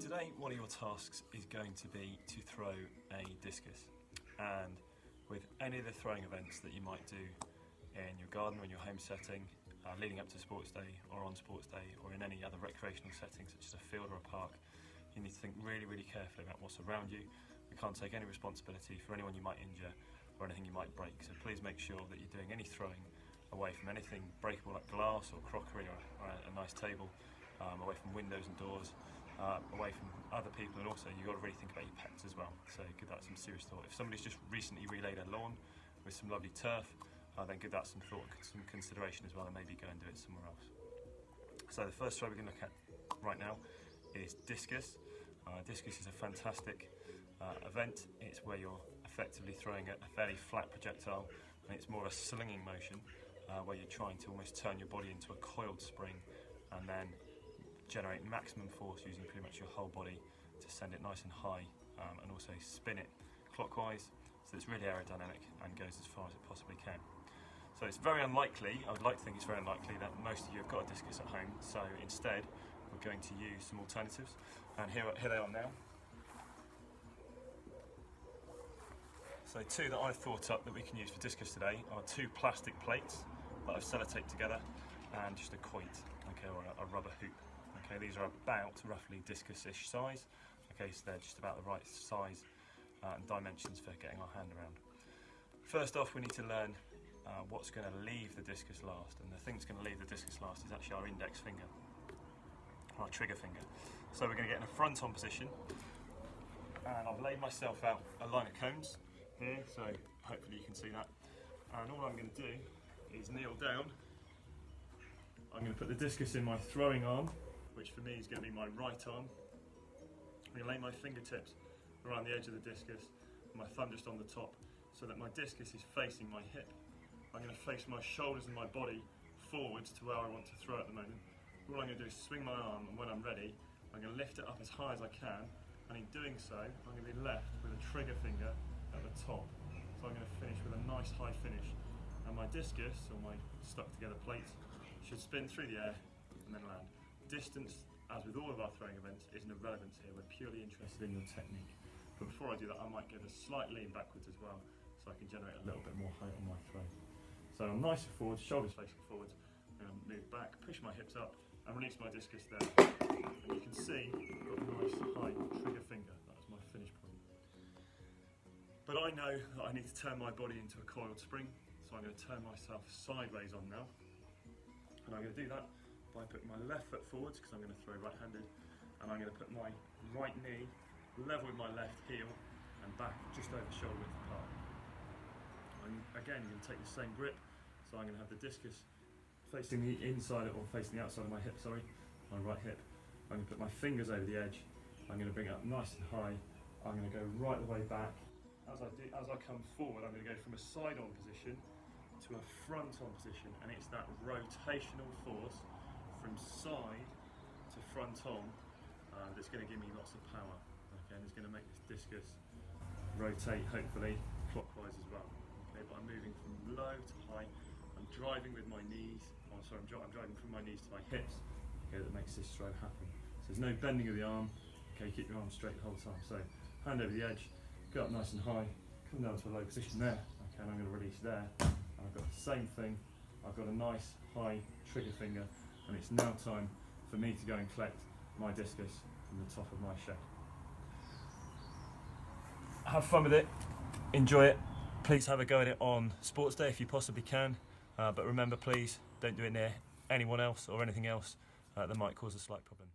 Today, one of your tasks is going to be to throw a discus, and with any of the throwing events that you might do in your garden or in your home setting, leading up to sports day or on sports day, or in any other recreational setting such as a field or a park, you need to think really carefully about what's around you. We can't take any responsibility for anyone you might injure or anything you might break, so please make sure that you're doing any throwing away from anything breakable like glass or crockery or a nice table, away from windows and doors, away from other people, and also you've got to really think about your pets as well, so give that some serious thought. If somebody's just recently relayed a lawn with some lovely turf, then give that some thought, some consideration as well, and maybe go and do it somewhere else. So the first throw we're going to look at right now is discus. Discus is a fantastic event. It's where you're effectively throwing a fairly flat projectile, and it's more of a slinging motion where you're trying to almost turn your body into a coiled spring and then generate maximum force using pretty much your whole body to send it nice and high, and also spin it clockwise, so it's really aerodynamic and goes as far as it possibly can. So it's very unlikely, I would like to think it's very unlikely that most of you have got a discus at home, so instead we're going to use some alternatives, and here they are now. So two that I've thought up that we can use for discus today are two plastic plates that I've sellotaped together and just a quoit, okay, or a rubber hoop. Okay, these are about roughly discus-ish size, okay, so they're just about the right size and dimensions for getting our hand around. First off, we need to learn what's going to leave the discus last, and the thing that's going to leave the discus last is actually our index finger, our trigger finger. So we're going to get in a front-on position, and I've laid myself out a line of cones here, so hopefully you can see that, and all I'm going to do is kneel down. I'm going to put the discus in my throwing arm, which for me is going to be my right arm. I'm going to lay my fingertips around the edge of the discus, and my thumb just on the top, so that my discus is facing my hip. I'm going to face my shoulders and my body forwards to where I want to throw at the moment. All I'm going to do is swing my arm, and when I'm ready, I'm going to lift it up as high as I can, and in doing so, I'm going to be left with a trigger finger at the top. So I'm going to finish with a nice high finish, and my discus, or my stuck together plates, should spin through the air and then land. Distance, as with all of our throwing events, isn't of relevance here. We're purely interested in your technique. But before I do that, I might give a slight lean backwards as well, so I can generate a little bit more height on my throw. So I'm nice and forwards, shoulders facing forwards. I'm going to move back, push my hips up, and release my discus there. And you can see I've got a nice high trigger finger. That's my finish point. But I know that I need to turn my body into a coiled spring, so I'm going to turn myself sideways on now. And I'm going to do that by putting my left foot forwards, because I'm going to throw right-handed, and I'm going to put my right knee level with my left heel and back just over shoulder width apart. And again, you're going to take the same grip, so I'm going to have the discus facing the inside or facing the outside of my hip, my right hip. I'm going to put my fingers over the edge, I'm going to bring it up nice and high, I'm going to go right the way back. As I come forward, I'm going to go from a side-on position to a front-on position, and it's that rotational force from side to front-on that's going to give me lots of power, okay, and it's going to make this discus rotate, hopefully, clockwise as well. Okay, but I'm moving from low to high, I'm driving with my knees, I'm driving from my knees to my hips, okay, that makes this throw happen. So there's no bending of the arm, okay, keep your arm straight the whole time. So hand over the edge, go up nice and high, come down to a low position there, okay, and I'm going to release there. And I've got the same thing, I've got a nice high trigger finger, and it's now time for me to go and collect my discus from the top of my shed. Have fun with it, enjoy it. Please have a go at it on sports day if you possibly can, but remember, please don't do it near anyone else or anything else that might cause a slight problem.